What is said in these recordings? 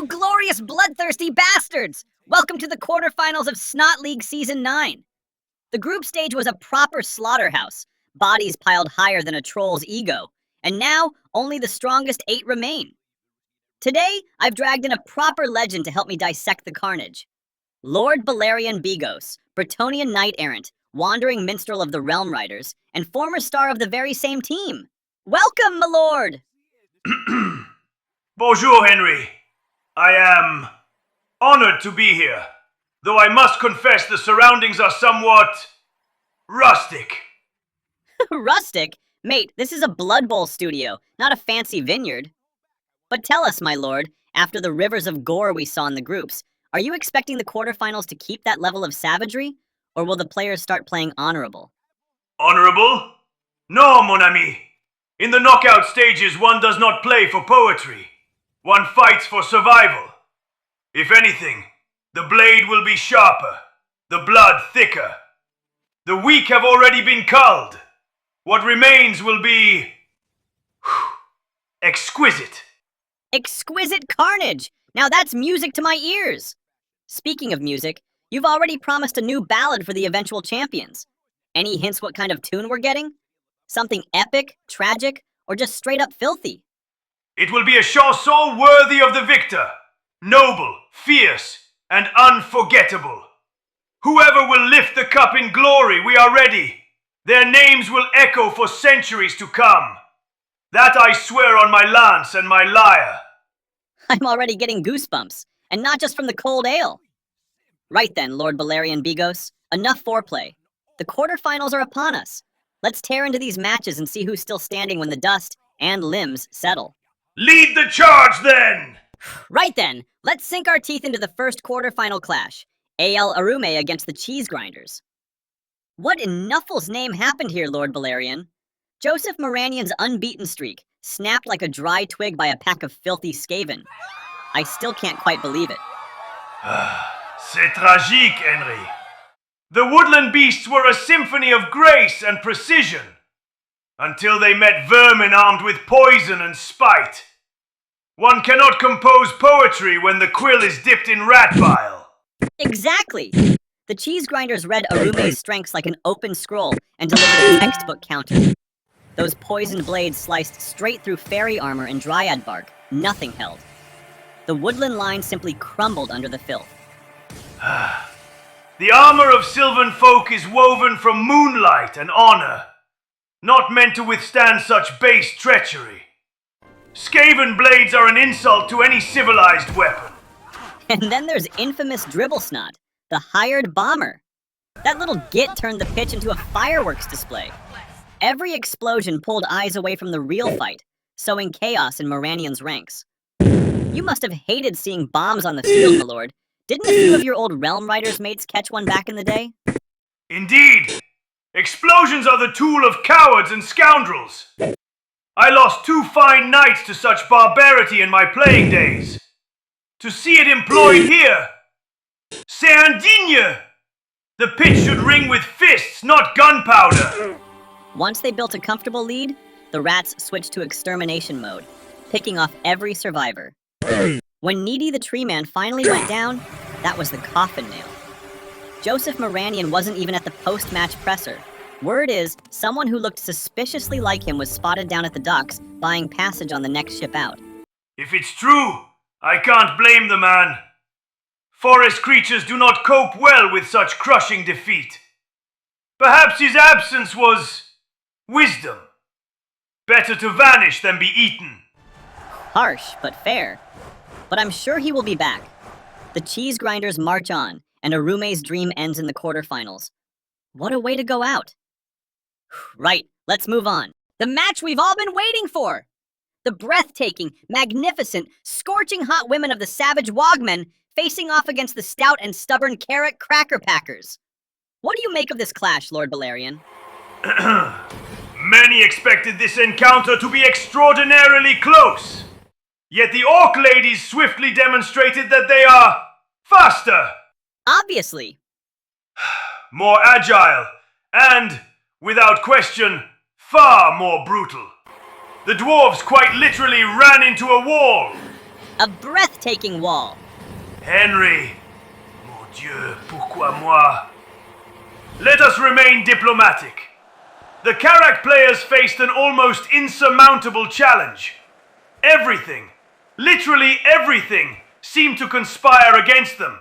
You glorious bloodthirsty bastards! Welcome to the quarterfinals of Snot League Season 9. The group stage was a proper slaughterhouse, bodies piled higher than a troll's ego, and now only the strongest 8 remain. Today, I've dragged in a proper legend to help me dissect the carnage. Lord Balerion Bigos, Bretonnian knight-errant, wandering minstrel of the Realm Riders, and former star of the very same team. Welcome, my lord! Bonjour, Henry. I am honored to be here, though I must confess the surroundings are somewhat rustic. Rustic? Mate, this is a Blood Bowl studio, not a fancy vineyard. But tell us, my lord, after the rivers of gore we saw in the groups, are you expecting the quarterfinals to keep that level of savagery, or will the players start playing honorable? Honorable? No, mon ami. In the knockout stages, one does not play for poetry. One fights for survival. If anything, the blade will be sharper, the blood thicker. The weak have already been culled. What remains will be exquisite. Exquisite carnage! Now that's music to my ears! Speaking of music, you've already promised a new ballad for the eventual champions. Any hints what kind of tune we're getting? Something epic, tragic, or just straight up filthy? It will be a chanson worthy of the victor, noble, fierce, and unforgettable. Whoever will lift the cup in glory, we are ready. Their names will echo for centuries to come. That I swear on my lance and my lyre. I'm already getting goosebumps, and not just from the cold ale. Right then, Lord Balerion Bigos, enough foreplay. The quarterfinals are upon us. Let's tear into these matches and see who's still standing when the dust and limbs settle. Lead the charge, then! Right then, let's sink our teeth into the first quarterfinal clash. A.L. Arume against the Cheese Grinders. What in Nuffle's name happened here, Lord Balerion? Joseph Moranion's unbeaten streak snapped like a dry twig by a pack of filthy Skaven. I still can't quite believe it. C'est tragique, Henry. The woodland beasts were a symphony of grace and precision, until they met vermin armed with poison and spite. One cannot compose poetry when the quill is dipped in rat bile. Exactly! The Cheese Grinders read Arume's strengths like an open scroll and delivered a textbook counter. Those poisoned blades sliced straight through fairy armor and dryad bark. Nothing held. The woodland line simply crumbled under the filth. The armor of sylvan folk is woven from moonlight and honor, not meant to withstand such base treachery. Skaven blades are an insult to any civilized weapon. And then there's infamous Dribble Snot, the hired bomber. That little git turned the pitch into a fireworks display. Every explosion pulled eyes away from the real fight, sowing chaos in Moranion's ranks. You must have hated seeing bombs on the field, my lord. Didn't a few of your old Realm Riders mates catch one back in the day? Indeed! Explosions are the tool of cowards and scoundrels. I lost 2 fine knights to such barbarity in my playing days. To see it employed here, c'est indigne! The pitch should ring with fists, not gunpowder. Once they built a comfortable lead, the rats switched to extermination mode, picking off every survivor. When Needy the Tree Man finally went down, that was the coffin nail. Joseph Moranion wasn't even at the post-match presser. Word is, someone who looked suspiciously like him was spotted down at the docks, buying passage on the next ship out. If it's true, I can't blame the man. Forest creatures do not cope well with such crushing defeat. Perhaps his absence was wisdom. Better to vanish than be eaten. Harsh, but fair. But I'm sure he will be back. The Cheese Grinders march on, and Arume's dream ends in the quarterfinals. What a way to go out. Right, let's move on. The match we've all been waiting for! The breathtaking, magnificent, scorching hot women of the Savage Wogmen facing off against the stout and stubborn Carrot Cracker Packers. What do you make of this clash, Lord Balerion? Many expected this encounter to be extraordinarily close. Yet the Orc ladies swiftly demonstrated that they are faster, Obviously. more agile, and, without question, far more brutal. The dwarves quite literally ran into a wall. A breathtaking wall. Henry, mon Dieu, pourquoi moi? Let us remain diplomatic. The Karak players faced an almost insurmountable challenge. Everything, literally everything, seemed to conspire against them,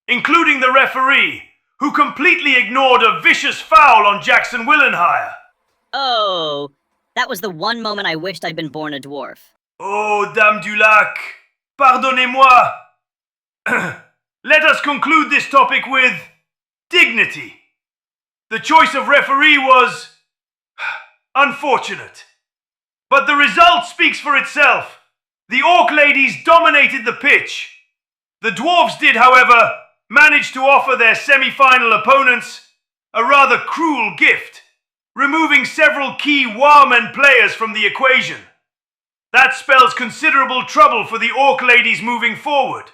including the referee, who completely ignored a vicious foul on Jackson Willenhire. Oh, that was the one moment I wished I'd been born a dwarf. Oh, Dame du Lac, pardonnez-moi. Let us conclude this topic with dignity. The choice of referee was unfortunate. But the result speaks for itself. The Orc ladies dominated the pitch. The Dwarves did, however, manage to offer their semi-final opponents a rather cruel gift, removing several key Warmen players from the equation. That spells considerable trouble for the Orc ladies moving forward.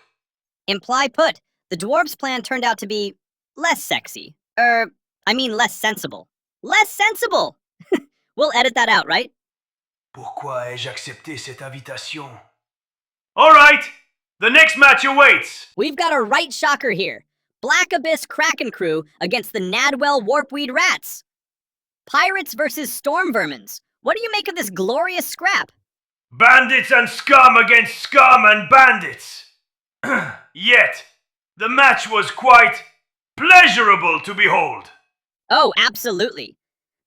Imply put, the dwarves' plan turned out to be less sexy. Less sensible. Less sensible! We'll edit that out, right? Pourquoi ai-je accepté cette invitation? All right, the next match awaits. We've got a right shocker here. Black Abyss Kraken Crew against the Nadwell Warpweed Rats. Pirates versus Storm Vermins. What do you make of this glorious scrap? Bandits and scum against scum and bandits. Yet, the match was quite pleasurable to behold. Oh, absolutely.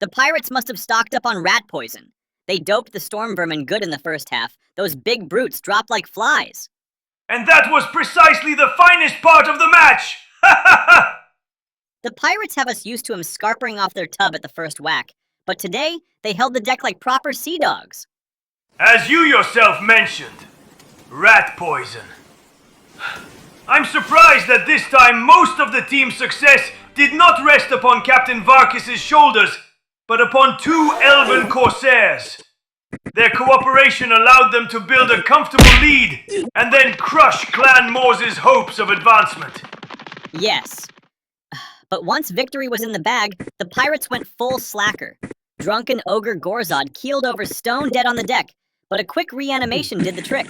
The pirates must have stocked up on rat poison. They doped the storm vermin good in the first half. Those big brutes dropped like flies. And that was precisely the finest part of the match! The pirates have us used to them scarpering off their tub at the first whack, but today they held the deck like proper sea dogs. As you yourself mentioned, rat poison. I'm surprised that this time most of the team's success did not rest upon Captain Varkis's shoulders, but upon two elven corsairs. Their cooperation allowed them to build a comfortable lead and then crush Clan Morse's hopes of advancement. Yes. But once victory was in the bag, the pirates went full slacker. Drunken Ogre Gorzod keeled over stone dead on the deck, but a quick reanimation did the trick.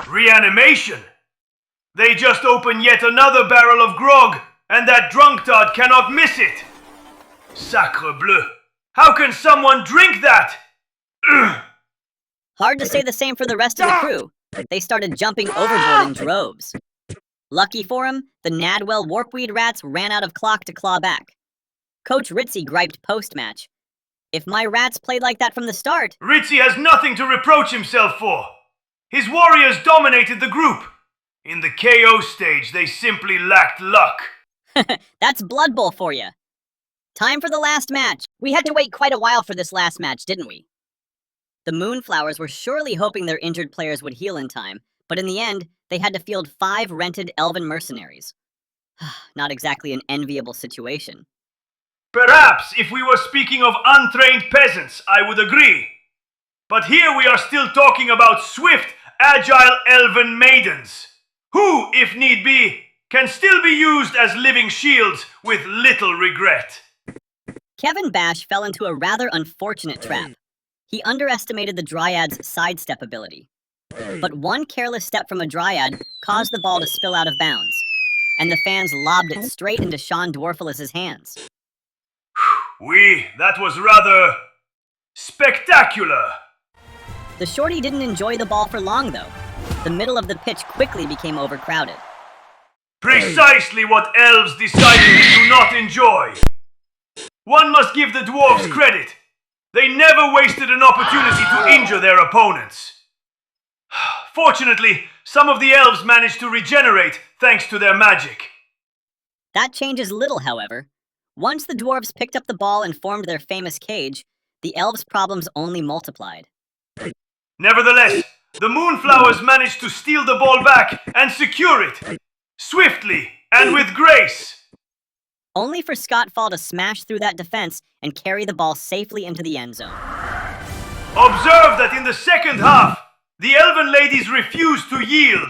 Reanimation? They just opened yet another barrel of grog, and that drunktard cannot miss it. Sacre bleu. How can someone drink that? Hard to say the same for the rest of the crew. They started jumping overboard in droves. Lucky for him, the Nadwell Warpweed Rats ran out of clock to claw back. Coach Ritzy griped post-match. If my rats played like that from the start... Ritzy has nothing to reproach himself for. His warriors dominated the group. In the KO stage, they simply lacked luck. That's Blood Bowl for you. Time for the last match. We had to wait quite a while for this last match, didn't we? The Moonflowers were surely hoping their injured players would heal in time, but in the end, they had to field 5 rented elven mercenaries. Not exactly an enviable situation. Perhaps if we were speaking of untrained peasants, I would agree. But here we are still talking about swift, agile elven maidens, who, if need be, can still be used as living shields with little regret. Kevin Bash fell into a rather unfortunate trap. He underestimated the Dryad's sidestep ability. But one careless step from a Dryad caused the ball to spill out of bounds, and the fans lobbed it straight into Sean Dwarfilus's hands. That was rather spectacular. The shorty didn't enjoy the ball for long, though. The middle of the pitch quickly became overcrowded. Precisely what elves decidedly do not enjoy. One must give the dwarves credit. They never wasted an opportunity to injure their opponents. Fortunately, some of the elves managed to regenerate thanks to their magic. That changes little, however. Once the dwarves picked up the ball and formed their famous cage, the elves' problems only multiplied. Nevertheless, the Moonflowers managed to steal the ball back and secure it, swiftly and with grace. Only for Scottfall to smash through that defense and carry the ball safely into the end zone. Observe that in the second half, the Elven ladies refused to yield.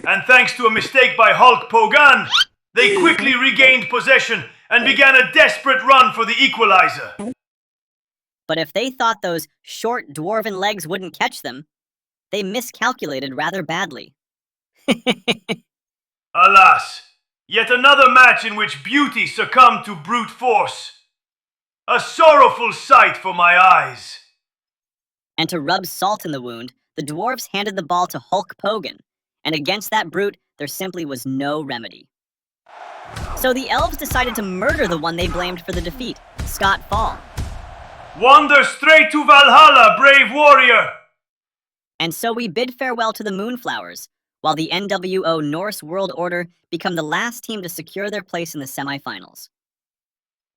And thanks to a mistake by Hulk Pogan, they quickly regained possession and began a desperate run for the equalizer. But if they thought those short dwarven legs wouldn't catch them, They miscalculated rather badly. Alas, yet another match in which beauty succumbed to brute force. A sorrowful sight for my eyes. And to rub salt in the wound, the dwarves handed the ball to Hulk Hogan, and against that brute, there simply was no remedy. So the elves decided to murder the one they blamed for the defeat, Scott Fall. Wander straight to Valhalla, brave warrior! And so we bid farewell to the Moonflowers, while the NWO Norse World Order become the last team to secure their place in the semifinals.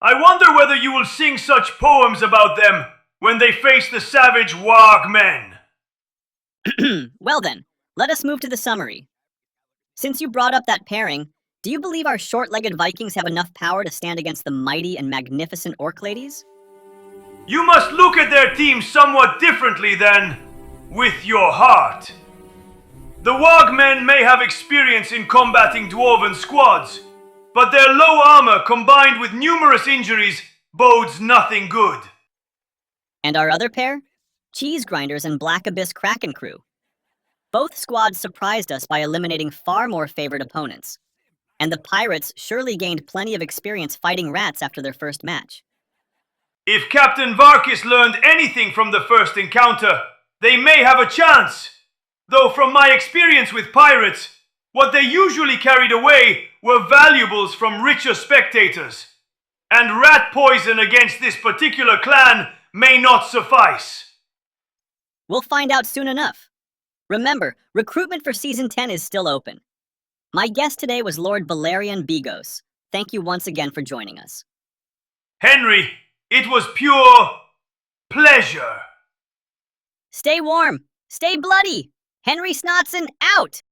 I wonder whether you will sing such poems about them when they face the savage Warg men. Well then, let us move to the summary. Since you brought up that pairing, do you believe our short-legged Vikings have enough power to stand against the mighty and magnificent Orc ladies? You must look at their team somewhat differently than with your heart. The Warg men may have experience in combating dwarven squads, but their low armor combined with numerous injuries bodes nothing good. And our other pair? Cheese Grinders and Black Abyss Kraken Crew. Both squads surprised us by eliminating far more favored opponents. And the Pirates surely gained plenty of experience fighting rats after their first match. If Captain Varkis learned anything from the first encounter, they may have a chance. Though from my experience with pirates, what they usually carried away were valuables from richer spectators. And rat poison against this particular clan may not suffice. We'll find out soon enough. Remember, recruitment for Season 10 is still open. My guest today was Lord Balerion Bigos. Thank you once again for joining us. Henry, it was pure pleasure. Stay warm, stay bloody. Henry Snotson out!